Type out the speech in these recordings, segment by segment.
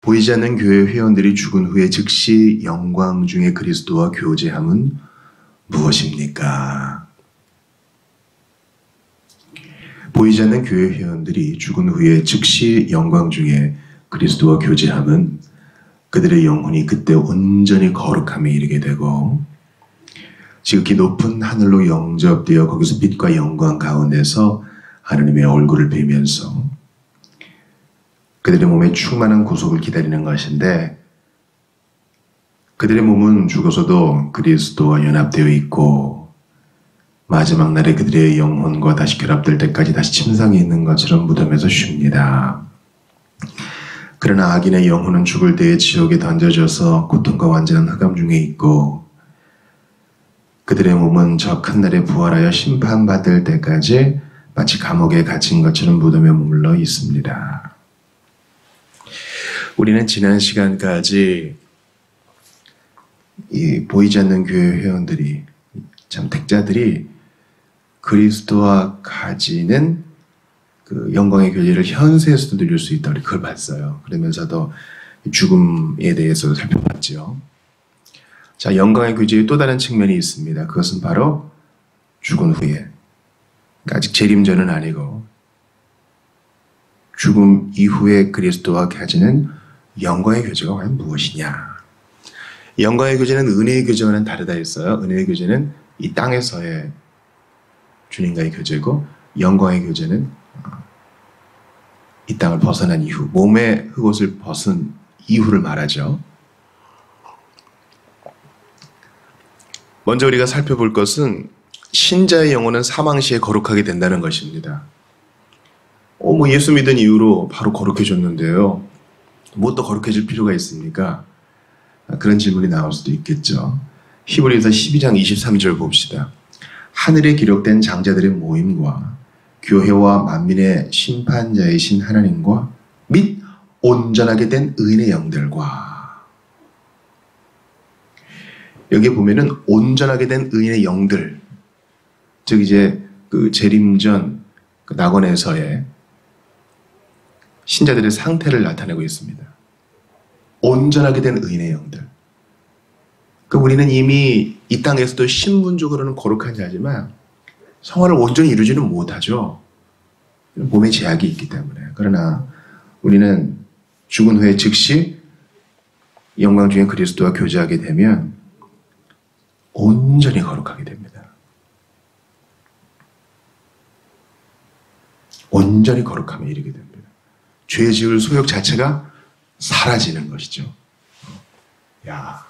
보이지 않는 교회 회원들이 죽은 후에 즉시 영광 중에 그리스도와 교제함은 무엇입니까? 보이지 않는 교회 회원들이 죽은 후에 즉시 영광 중에 그리스도와 교제함은 그들의 영혼이 그때 온전히 거룩함에 이르게 되고 지극히 높은 하늘로 영접되어 거기서 빛과 영광 가운데서 하나님의 얼굴을 뵈면서 그들의 몸에 충만한 구속을 기다리는 것인데, 그들의 몸은 죽어서도 그리스도와 연합되어 있고 마지막 날에 그들의 영혼과 다시 결합될 때까지 다시 침상에 있는 것처럼 무덤에서 쉽니다. 그러나 악인의 영혼은 죽을 때에 지옥에 던져져서 고통과 완전한 흑암 중에 있고, 그들의 몸은 저 큰 날에 부활하여 심판받을 때까지 마치 감옥에 갇힌 것처럼 무덤에 머물러 있습니다. 우리는 지난 시간까지 이 보이지 않는 교회 회원들이, 참 택자들이 그리스도와 가지는 그 영광의 교제를 현세에서도 누릴 수 있다, 우리 그걸 봤어요. 그러면서도 죽음에 대해서도 살펴봤죠. 자, 영광의 교제의 또 다른 측면이 있습니다. 그것은 바로 죽은 후에, 아직 재림전은 아니고 죽음 이후에 그리스도와 가지는 영광의 교제가 과연 무엇이냐? 영광의 교제는 은혜의 교제와는 다르다 했어요. 은혜의 교제는 이 땅에서의 주님과의 교제고, 영광의 교제는 이 땅을 벗어난 이후, 몸의 흑옷을 벗은 이후를 말하죠. 먼저 우리가 살펴볼 것은 신자의 영혼은 사망 시에 거룩하게 된다는 것입니다. 예수 믿은 이후로 바로 거룩해졌는데요. 뭐 또 거룩해질 필요가 있습니까? 그런 질문이 나올 수도 있겠죠. 히브리서 12장 23절 봅시다. 하늘에 기록된 장자들의 모임과 교회와 만민의 심판자이신 하나님과 및 온전하게 된 의인의 영들과, 여기 보면은 온전하게 된 의인의 영들, 즉 이제 그 재림전 그 낙원에서의 신자들의 상태를 나타내고 있습니다. 온전하게 된 의인의 영들. 우리는 이미 이 땅에서도 신분적으로는 거룩한 자지만 성화를 온전히 이루지는 못하죠. 몸에 제약이 있기 때문에. 그러나 우리는 죽은 후에 즉시 영광 중에 그리스도와 교제하게 되면 온전히 거룩하게 됩니다. 온전히 거룩함에 이르게 됩니다. 죄 지을 소욕 자체가 사라지는 것이죠. 야,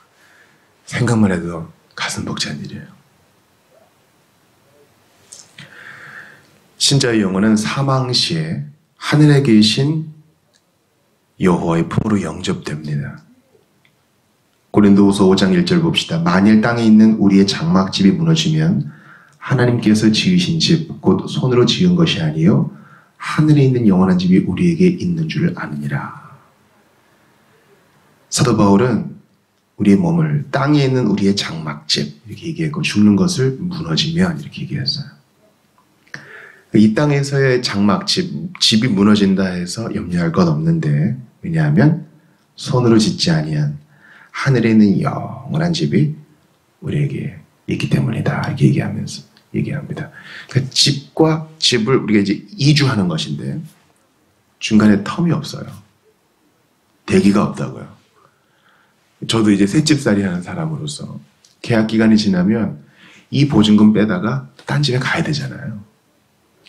생각만 해도 가슴 벅찬 일이에요. 신자의 영혼은 사망 시에 하늘에 계신 여호와의 품으로 영접됩니다. 고린도후서 5장 1절 봅시다. 만일 땅에 있는 우리의 장막집이 무너지면 하나님께서 지으신 집, 곧 손으로 지은 것이 아니요 하늘에 있는 영원한 집이 우리에게 있는 줄 아느니라. 사도 바울은 우리의 몸을 땅에 있는 우리의 장막집 이렇게 얘기했고, 죽는 것을 무너지면 이렇게 얘기했어요. 이 땅에서의 장막집, 집이 무너진다 해서 염려할 것 없는데, 왜냐하면 손으로 짓지 아니한 하늘에 있는 영원한 집이 우리에게 있기 때문이다, 이렇게 얘기합니다. 그러니까 집과 집을 우리가 이제 이주하는 것인데 중간에 텀이 없어요. 대기가 없다고요. 저도 이제 새집살이 하는 사람으로서 계약 기간이 지나면 이 보증금 빼다가 딴 집에 가야 되잖아요.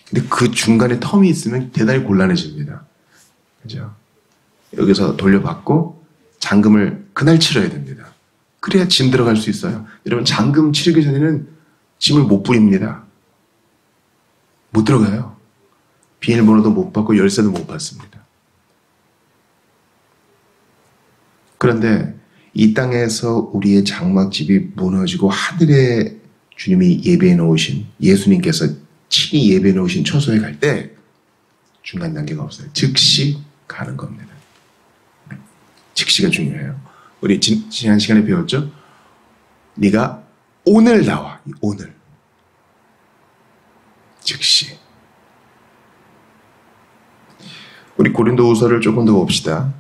근데 그 중간에 텀이 있으면 대단히 곤란해집니다. 그죠? 여기서 돌려받고 잔금을 그날 치러야 됩니다. 그래야 짐 들어갈 수 있어요. 여러분, 잔금 치르기 전에는 짐을 못 부립니다. 못 들어가요. 비밀번호도 못 받고 열쇠도 못 받습니다. 그런데 이 땅에서 우리의 장막집이 무너지고 하늘에 주님이 예배해 놓으신, 예수님께서 친히 예배해 놓으신 처소에 갈 때 중간 단계가 없어요. 즉시 가는 겁니다. 즉시가 중요해요. 우리 지난 시간에 배웠죠? 네가 오늘 나와. 오늘. 즉시. 우리 고린도후서를 조금 더 봅시다.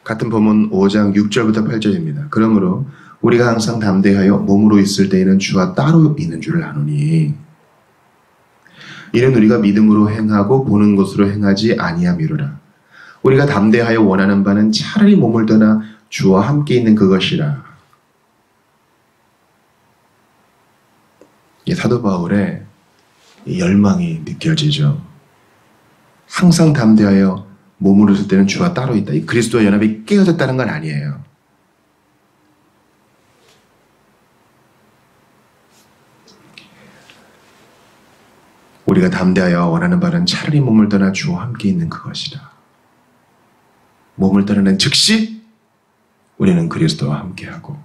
같은 본문 5장 6절부터 8절입니다. 그러므로 우리가 항상 담대하여 몸으로 있을 때에는 주와 따로 있는 줄을 아노니 이는 우리가 믿음으로 행하고 보는 것으로 행하지 아니함이로라. 우리가 담대하여 원하는 바는 차라리 몸을 떠나 주와 함께 있는 그것이라. 이 사도 바울의 열망이 느껴지죠. 항상 담대하여 몸으로 있을 때는 주와 따로 있다. 이 그리스도와 연합이 깨어졌다는 건 아니에요. 우리가 담대하여 원하는 바는 차라리 몸을 떠나 주와 함께 있는 그것이라. 몸을 떠나는 즉시 우리는 그리스도와 함께하고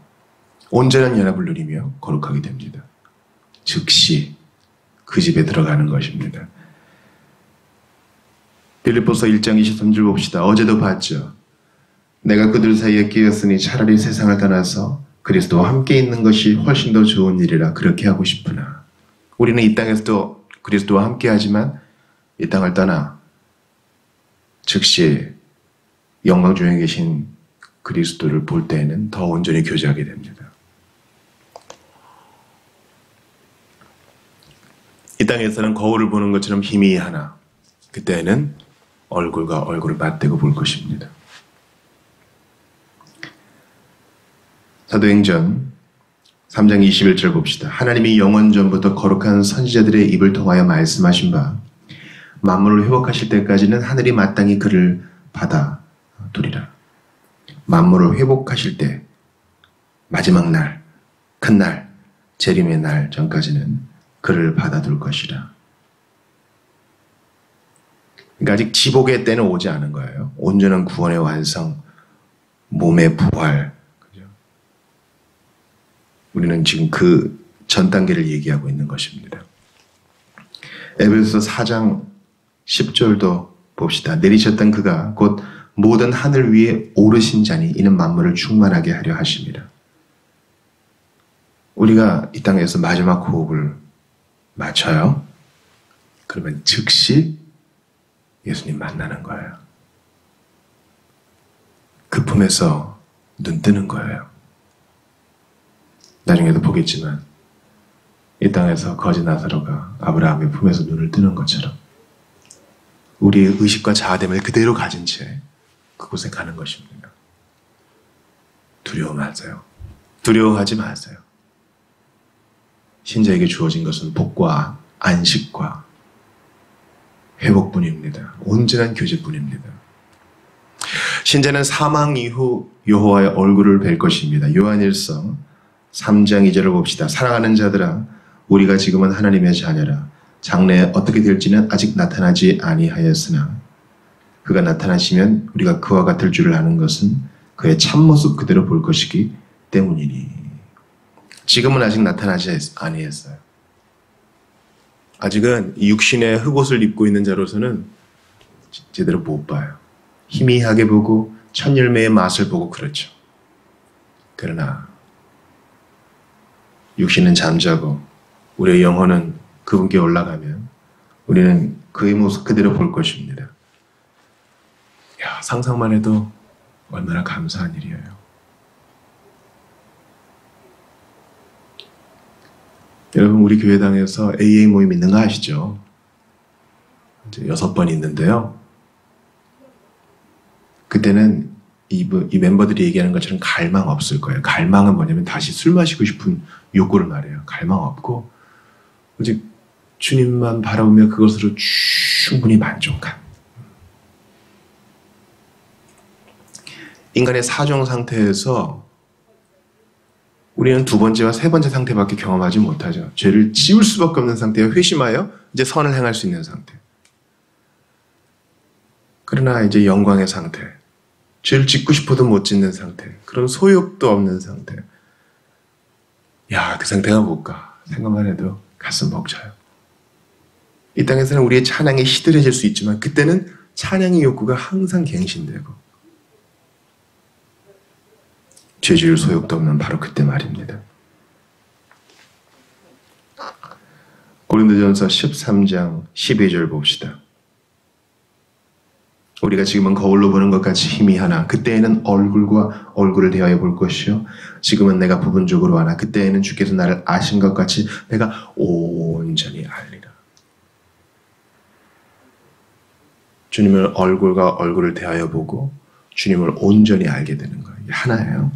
온전한 연합을 누리며 거룩하게 됩니다. 즉시 그 집에 들어가는 것입니다. 빌립보서 1장 23절 봅시다. 어제도 봤죠. 내가 그들 사이에 끼었으니 차라리 세상을 떠나서 그리스도와 함께 있는 것이 훨씬 더 좋은 일이라 그렇게 하고 싶으나 우리는 이 땅에서도 그리스도와 함께 하지만 이 땅을 떠나 즉시 영광 중에 계신 그리스도를 볼 때에는 더 온전히 교제하게 됩니다. 이 땅에서는 거울을 보는 것처럼 희미하나 그때는 얼굴과 얼굴을 맞대고 볼 것입니다. 사도행전 3장 21절 봅시다. 하나님이 영원 전부터 거룩한 선지자들의 입을 통하여 말씀하신 바 만물을 회복하실 때까지는 하늘이 마땅히 그를 받아두리라. 만물을 회복하실 때 마지막 날, 큰 날, 재림의 날 전까지는 그를 받아둘 것이라. 그러니까 아직 지복의 때는 오지 않은 거예요. 온전한 구원의 완성, 몸의 부활. 그죠? 우리는 지금 그 전 단계를 얘기하고 있는 것입니다. 에베소서 4장 10절도 봅시다. 내리셨던 그가 곧 모든 하늘 위에 오르신 자니 이는 만물을 충만하게 하려 하심이라. 우리가 이 땅에서 마지막 호흡을 맞춰요. 그러면 즉시 예수님 만나는 거예요. 그 품에서 눈 뜨는 거예요. 나중에도 보겠지만 이 땅에서 거지 나사로가 아브라함의 품에서 눈을 뜨는 것처럼 우리의 의식과 자아됨을 그대로 가진 채 그곳에 가는 것입니다. 두려워 마세요. 두려워하지 마세요. 신자에게 주어진 것은 복과 안식과 회복뿐입니다. 온전한 교제뿐입니다. 신자는 사망 이후 여호와의 얼굴을 뵐 것입니다. 요한일서 3장 2절을 봅시다. 사랑하는 자들아 우리가 지금은 하나님의 자녀라. 장래에 어떻게 될지는 아직 나타나지 아니하였으나 그가 나타나시면 우리가 그와 같을 줄을 아는 것은 그의 참모습 그대로 볼 것이기 때문이니. 지금은 아직 나타나지 아니했어요. 아직은 육신의 흑옷을 입고 있는 자로서는 제대로 못 봐요. 희미하게 보고 첫 열매의 맛을 보고 그렇죠. 그러나 육신은 잠자고 우리의 영혼은 그분께 올라가면 우리는 그의 모습 그대로 볼 것입니다. 야, 상상만 해도 얼마나 감사한 일이에요. 여러분 우리 교회당에서 AA 모임 있는 거 아시죠? 이제 6번 있는데요. 그때는 이 멤버들이 얘기하는 것처럼 갈망 없을 거예요. 갈망은 뭐냐면 다시 술 마시고 싶은 욕구를 말해요. 갈망 없고 오직 주님만 바라보며 그것으로 충분히 만족한 인간의 사정 상태에서 우리는 두 번째와 세 번째 상태밖에 경험하지 못하죠. 죄를 지울 수밖에 없는 상태에 회심하여 이제 선을 행할 수 있는 상태. 그러나 이제 영광의 상태, 죄를 짓고 싶어도 못 짓는 상태, 그런 소욕도 없는 상태. 야, 그 상태가 뭘까? 생각만 해도 가슴 벅차요. 이 땅에서는 우리의 찬양에 시들해질 수 있지만 그때는 찬양의 욕구가 항상 갱신되고 죄 지을 소욕도 없는 바로 그때 말입니다. 고린도전서 13장 12절 봅시다. 우리가 지금은 거울로 보는 것 같이 희미하나 그때에는 얼굴과 얼굴을 대하여 볼 것이요 지금은 내가 부분적으로 하나 그때에는 주께서 나를 아신 것 같이 내가 온전히 알리라. 주님을 얼굴과 얼굴을 대하여 보고 주님을 온전히 알게 되는 거예요. 이게 하나예요.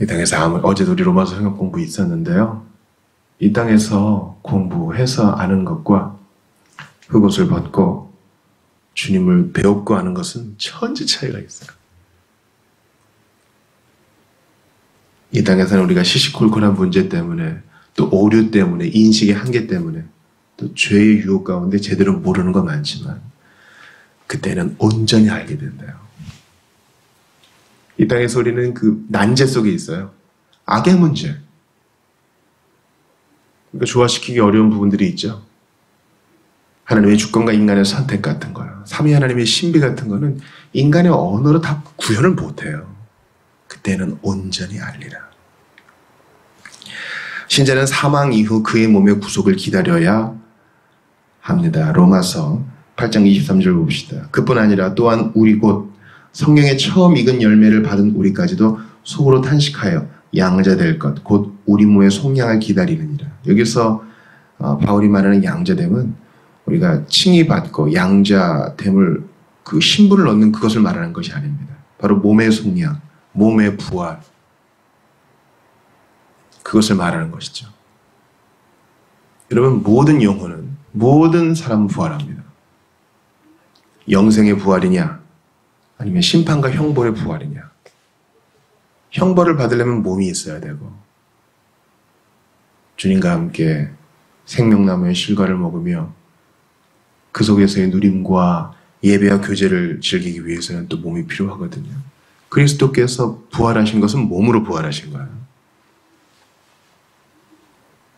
이 땅에서 어제도 우리 로마서 성경 공부 있었는데요. 이 땅에서 공부해서 아는 것과 흑옷을 벗고 주님을 배웠고 하는 것은 천지 차이가 있어요. 이 땅에서는 우리가 시시콜콜한 문제 때문에 또 오류 때문에 인식의 한계 때문에 또 죄의 유혹 가운데 제대로 모르는 거 많지만 그때는 온전히 알게 된대요. 이 땅에서 우리는 그 난제 속에 있어요. 악의 문제. 그러니까 조화시키기 어려운 부분들이 있죠. 하나님의 주권과 인간의 선택 같은 거요. 삼위 하나님의 신비 같은 거는 인간의 언어로 다 구현을 못해요. 그때는 온전히 알리라. 신자는 사망 이후 그의 몸의 구속을 기다려야 합니다. 로마서 8장 23절 봅시다. 그뿐 아니라 또한 우리 곧 성경에 처음 익은 열매를 받은 우리까지도 속으로 탄식하여 양자 될 것, 곧 우리 몸의 속량을 기다리느니라. 여기서 바울이 말하는 양자됨은 우리가 칭의받고 양자됨을 그 신분을 얻는 그것을 말하는 것이 아닙니다. 바로 몸의 속량, 몸의 부활, 그것을 말하는 것이죠. 여러분, 모든 영혼은, 모든 사람은 부활합니다. 영생의 부활이냐 아니면 심판과 형벌의 부활이냐. 형벌을 받으려면 몸이 있어야 되고 주님과 함께 생명나무의 실과를 먹으며 그 속에서의 누림과 예배와 교제를 즐기기 위해서는 또 몸이 필요하거든요. 그리스도께서 부활하신 것은 몸으로 부활하신 거예요.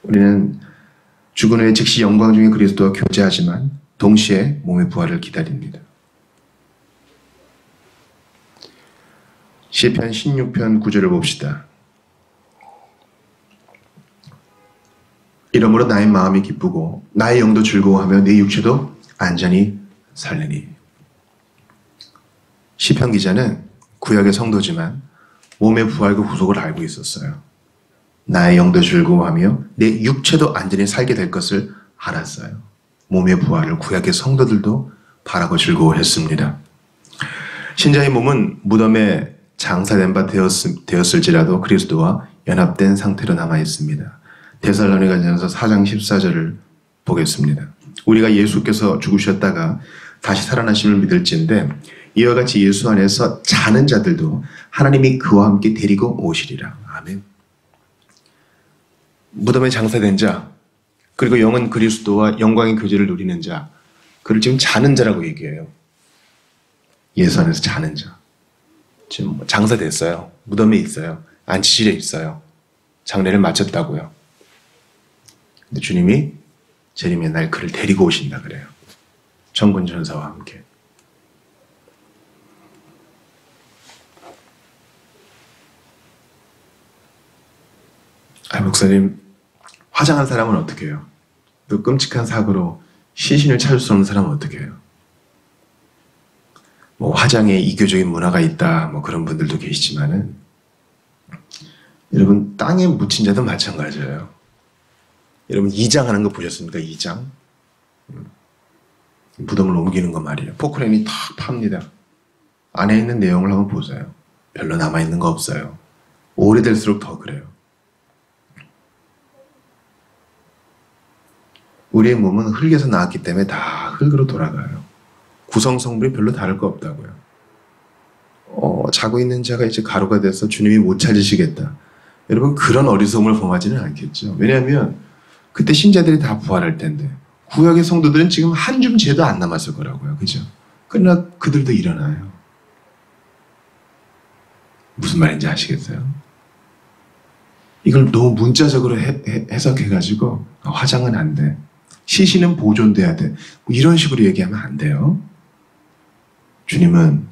우리는 죽은 후에 즉시 영광 중에 그리스도와 교제하지만 동시에 몸의 부활을 기다립니다. 시편 16편 9절을 봅시다. 이러므로 나의 마음이 기쁘고 나의 영도 즐거워하며 내 육체도 안전히 살리니. 시편 기자는 구약의 성도지만 몸의 부활과 구속을 알고 있었어요. 나의 영도 즐거워하며 내 육체도 안전히 살게 될 것을 알았어요. 몸의 부활을 구약의 성도들도 바라고 즐거워했습니다. 신자의 몸은 무덤에 장사된 바 되었을지라도 그리스도와 연합된 상태로 남아 있습니다. 데살로니가전서 4장 14절을 보겠습니다. 우리가 예수께서 죽으셨다가 다시 살아나심을 믿을진데 이와 같이 예수 안에서 자는 자들도 하나님이 그와 함께 데리고 오시리라. 아멘. 무덤에 장사된 자, 그리고 영은 그리스도와 영광의 교제를 누리는 자, 그를 지금 자는 자라고 얘기해요. 예수 안에서 자는 자. 지금 장사됐어요. 무덤에 있어요. 안치실에 있어요. 장례를 마쳤다고요. 근데 주님이 재림의 날 그를 데리고 오신다 그래요. 천군 천사와 함께. 목사님, 화장한 사람은 어떻게 해요? 또 끔찍한 사고로 시신을 찾을 수 없는 사람은 어떻게 해요? 화장에 이교적인 문화가 있다, 그런 분들도 계시지만은, 여러분, 땅에 묻힌 자도 마찬가지예요. 여러분, 이장하는 거 보셨습니까? 이장? 무덤을 옮기는 거 말이에요. 포크레인이 탁 팝니다. 안에 있는 내용을 한번 보세요. 별로 남아있는 거 없어요. 오래될수록 더 그래요. 우리의 몸은 흙에서 나왔기 때문에 다 흙으로 돌아가요. 구성 성분이 별로 다를 거 없다고요. 자고 있는 자가 이제 가루가 돼서 주님이 못 찾으시겠다. 여러분, 그런 어리석음을 범하지는 않겠죠. 왜냐하면 그때 신자들이 다 부활할 텐데 구약의 성도들은 지금 한 줌 죄도 안 남았을 거라고요. 그죠? 그러나 그들도 일어나요. 무슨 말인지 아시겠어요? 이걸 너무 문자적으로 해석해가지고 화장은 안 돼. 시신은 보존돼야 돼. 이런 식으로 얘기하면 안 돼요. 주님은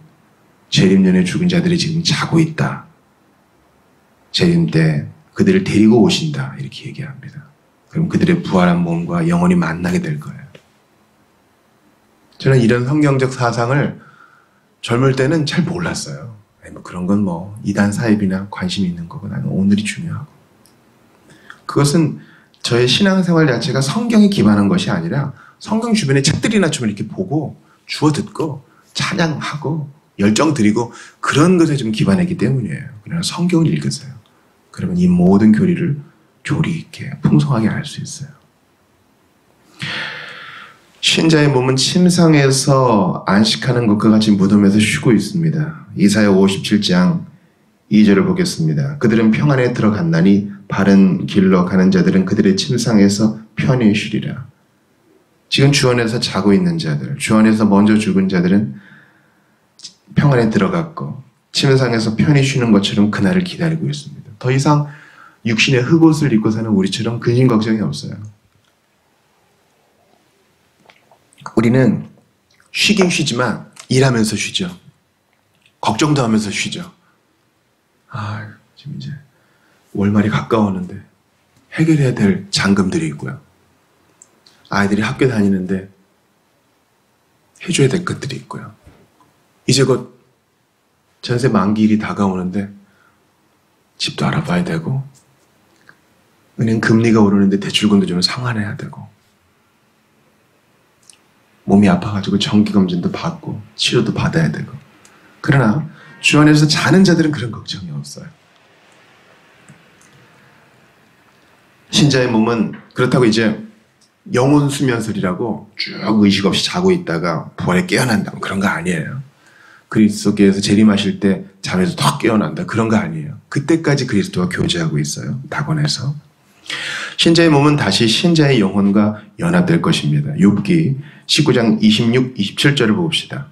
재림 전에 죽은 자들이 지금 자고 있다. 재림 때 그들을 데리고 오신다. 이렇게 얘기합니다. 그럼 그들의 부활한 몸과 영원히 만나게 될 거예요. 저는 이런 성경적 사상을 젊을 때는 잘 몰랐어요. 뭐 그런 건 뭐 이단 사입이나 관심 있는 거고 나는 오늘이 중요하고. 그것은 저의 신앙생활 자체가 성경에 기반한 것이 아니라 성경 주변의 책들이나 좀 이렇게 보고 주워 듣고 찬양하고 열정 드리고 그런 것에 좀 기반했기 때문이에요. 그러나 성경을 읽으세요. 그러면 이 모든 교리를 조리 있게 풍성하게 알 수 있어요. 신자의 몸은 침상에서 안식하는 것과 같이 무덤에서 쉬고 있습니다. 이사야 57장 2절을 보겠습니다. 그들은 평안에 들어갔나니 바른 길로 가는 자들은 그들의 침상에서 편히 쉬리라. 지금 주 안에서 자고 있는 자들, 주 안에서 먼저 죽은 자들은 평안에 들어갔고 침상에서 편히 쉬는 것처럼 그날을 기다리고 있습니다. 더 이상 육신의 흑옷을 입고 사는 우리처럼 근심 걱정이 없어요. 우리는 쉬긴 쉬지만 일하면서 쉬죠. 걱정도 하면서 쉬죠. 지금 이제 월말이 가까웠는데 해결해야 될 잔금들이 있고요. 아이들이 학교 다니는데 해줘야 될 것들이 있고요. 이제 곧 전세 만기일이 다가오는데 집도 알아봐야 되고 은행 금리가 오르는데 대출금도 좀 상환해야 되고 몸이 아파가지고 정기검진도 받고 치료도 받아야 되고. 그러나 주 안에서 자는 자들은 그런 걱정이 없어요. 신자의 몸은 그렇다고 이제 영혼 수면설이라고 쭉 의식 없이 자고 있다가 부활에 깨어난다 그런 거 아니에요. 그리스도께서 재림하실 때 잠에서 턱 깨어난다 그런 거 아니에요. 그때까지 그리스도와 교제하고 있어요. 낙원에서. 신자의 몸은 다시 신자의 영혼과 연합될 것입니다. 욥기 19장 26, 27절을 봅시다.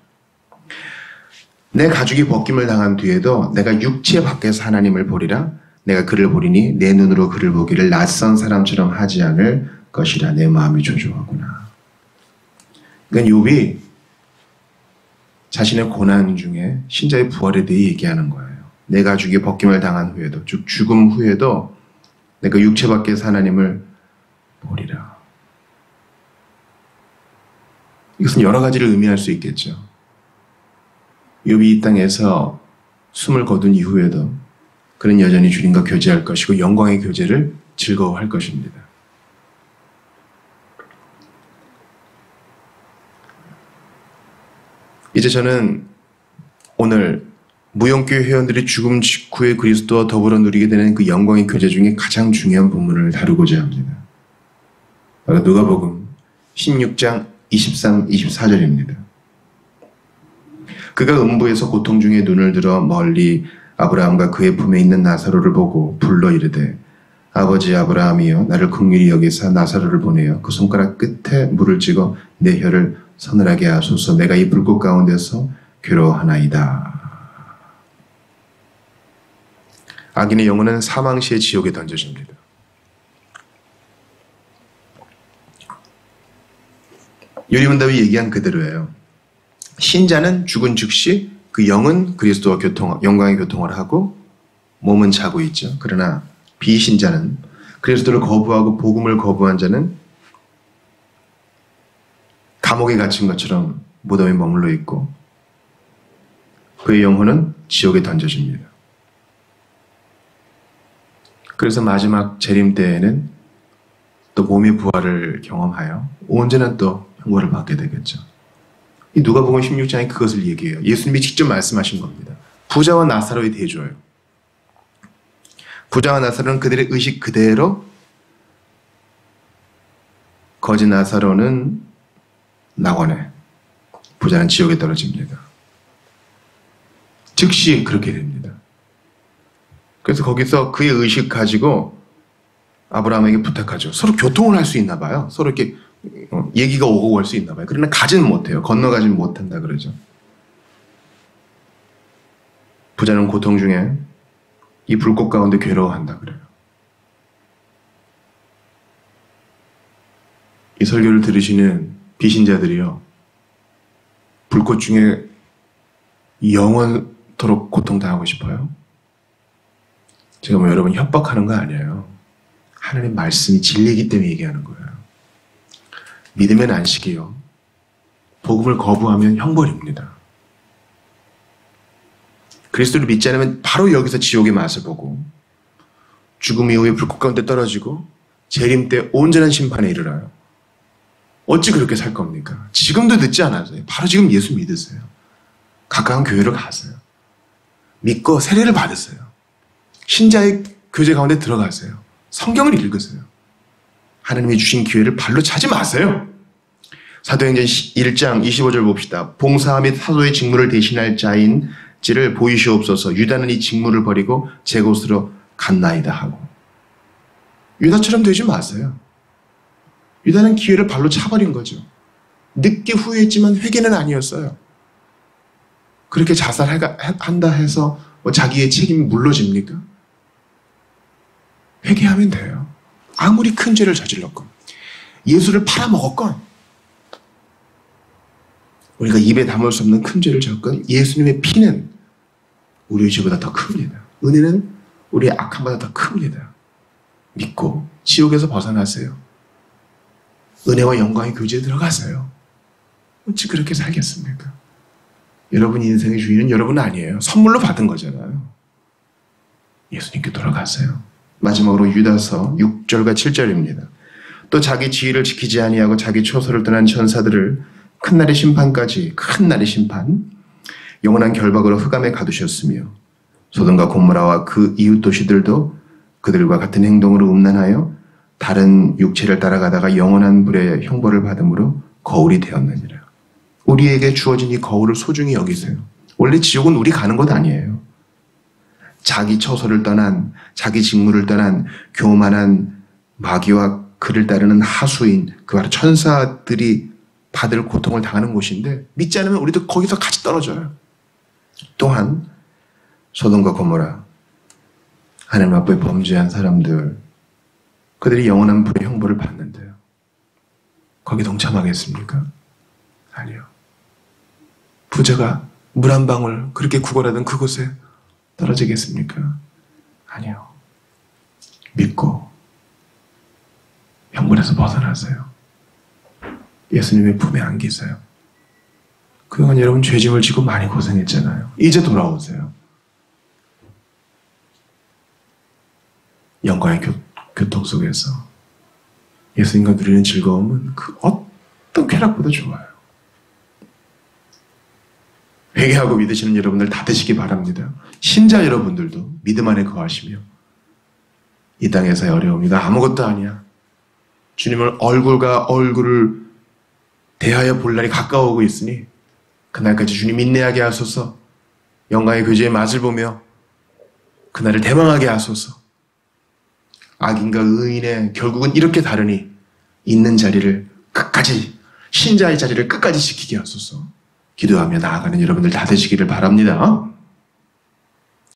내 가죽이 벗김을 당한 뒤에도 내가 육체 밖에서 하나님을 보리라. 내가 그를 보리니 내 눈으로 그를 보기를 낯선 사람처럼 하지 않을 것이라. 내 마음이 조조하구나. 그러니까 욥이 자신의 고난 중에 신자의 부활에 대해 얘기하는 거예요. 내 가죽이 벗김을 당한 후에도, 즉 죽음 후에도 내가 육체 밖에서 하나님을 보리라. 이것은 여러 가지를 의미할 수 있겠죠. 욥이 이 땅에서 숨을 거둔 이후에도 그는 여전히 주님과 교제할 것이고 영광의 교제를 즐거워할 것입니다. 이제 저는 오늘 무용교회 회원들이 죽음 직후에 그리스도와 더불어 누리게 되는 그 영광의 교제 중에 가장 중요한 부분을 다루고자 합니다. 바로 누가복음 16장 23, 24절입니다. 그가 음부에서 고통 중에 눈을 들어 멀리 아브라함과 그의 품에 있는 나사로를 보고 불러 이르되 아버지 아브라함이여 나를 긍휼히 여기사 나사로를 보내어 그 손가락 끝에 물을 찍어 내 혀를 서늘하게 하소서. 내가 이 불꽃 가운데서 괴로워하나이다. 악인의 영혼은 사망시의 지옥에 던져집니다. 요리문답이 얘기한 그대로예요. 신자는 죽은 즉시 그 영은 그리스도와 영광의 교통을 하고 몸은 자고 있죠. 그러나 비신자는 그리스도를 거부하고 복음을 거부한 자는 감옥에 갇힌 것처럼 무덤에 머물러 있고 그의 영혼은 지옥에 던져집니다. 그래서 마지막 재림 때에는 또 몸의 부활을 경험하여 온전한 또 형벌을 받게 되겠죠. 이 누가복음 16장에 그것을 얘기해요. 예수님이 직접 말씀하신 겁니다. 부자와 나사로의 대조예요. 부자와 나사로는 그들의 의식 그대로, 거지 나사로는 낙원에, 부자는 지옥에 떨어집니다. 즉시 그렇게 됩니다. 그래서 거기서 그의 의식 가지고 아브라함에게 부탁하죠. 서로 교통을 할 수 있나 봐요. 서로 이렇게 얘기가 오고 갈 수 있나 봐요. 그러나 가지는 못해요. 건너가지는 못한다 그러죠. 부자는 고통 중에 이 불꽃 가운데 괴로워한다 그래요. 이 설교를 들으시는 비신자들이요, 불꽃 중에 영원토록 고통당하고 싶어요? 제가 뭐 여러분 협박하는 거 아니에요. 하나님 말씀이 진리이기 때문에 얘기하는 거예요. 믿으면 안식이요, 복음을 거부하면 형벌입니다. 그리스도를 믿지 않으면 바로 여기서 지옥의 맛을 보고 죽음 이후에 불꽃 가운데 떨어지고 재림 때 온전한 심판에 이르러요. 어찌 그렇게 살 겁니까? 지금도 늦지 않았어요. 바로 지금 예수 믿으세요. 가까운 교회로 가세요. 믿고 세례를 받으세요. 신자의 교제 가운데 들어가세요. 성경을 읽으세요. 하나님이 주신 기회를 발로 차지 마세요. 사도행전 1장 25절 봅시다. 봉사 및 사도의 직무를 대신할 자인지를 보이시옵소서. 유다는 이 직무를 버리고 제 곳으로 갔나이다 하고. 유다처럼 되지 마세요. 유다는 기회를 발로 차버린 거죠. 늦게 후회했지만 회개는 아니었어요. 그렇게 자살한다 해서 뭐 자기의 책임이 물러집니까? 회개하면 돼요. 아무리 큰 죄를 저질렀건 예수를 팔아먹었건 우리가 입에 담을 수 없는 큰 죄를 졌건 예수님의 피는 우리의 죄보다 더 큽니다. 은혜는 우리의 악함보다 더 큽니다. 믿고 지옥에서 벗어나세요. 은혜와 영광의 교제에 들어가세요. 어찌 그렇게 살겠습니까? 여러분 인생의 주인은 여러분 아니에요. 선물로 받은 거잖아요. 예수님께 돌아가세요. 마지막으로 유다서 6절과 7절입니다. 또 자기 지위를 지키지 아니하고 자기 초소를 떠난 천사들을 큰 날의 심판까지 큰 날의 심판 영원한 결박으로 흑암에 가두셨으며 소돔과 고모라와 그 이웃 도시들도 그들과 같은 행동으로 음란하여 다른 육체를 따라가다가 영원한 불의 형벌을 받음으로 거울이 되었느니라. 우리에게 주어진 이 거울을 소중히 여기세요. 원래 지옥은 우리 가는 것 아니에요. 자기 처소를 떠난 자기 직무를 떠난 교만한 마귀와 그를 따르는 하수인 그 바로 천사들이 받을 고통을 당하는 곳인데 믿지 않으면 우리도 거기서 같이 떨어져요. 또한 소돔과 고모라 하나님 앞에 범죄한 사람들 그들이 영원한 불의 형벌을 받는데요. 거기 동참하겠습니까? 아니요. 부자가 물 한 방울 그렇게 구걸하던 그곳에 떨어지겠습니까? 아니요. 믿고 형벌에서 벗어나세요. 예수님의 품에 안기세요. 그동안 여러분 죄짐을 지고 많이 고생했잖아요. 이제 돌아오세요. 영광의 교통 속에서 예수님과 누리는 즐거움은 그 어떤 쾌락보다 좋아요. 회개하고 믿으시는 여러분들 다 되시기 바랍니다. 신자 여러분들도 믿음 안에 거하시며 이 땅에서의 어려움이 나 아무것도 아니야. 주님을 얼굴과 얼굴을 대하여 볼 날이 가까워오고 있으니 그날까지 주님 인내하게 하소서. 영광의 교제의 맛을 보며 그날을 대망하게 하소서. 악인과 의인의 결국은 이렇게 다르니 있는 자리를 끝까지 신자의 자리를 끝까지 지키게 하소서. 기도하며 나아가는 여러분들 다 되시기를 바랍니다.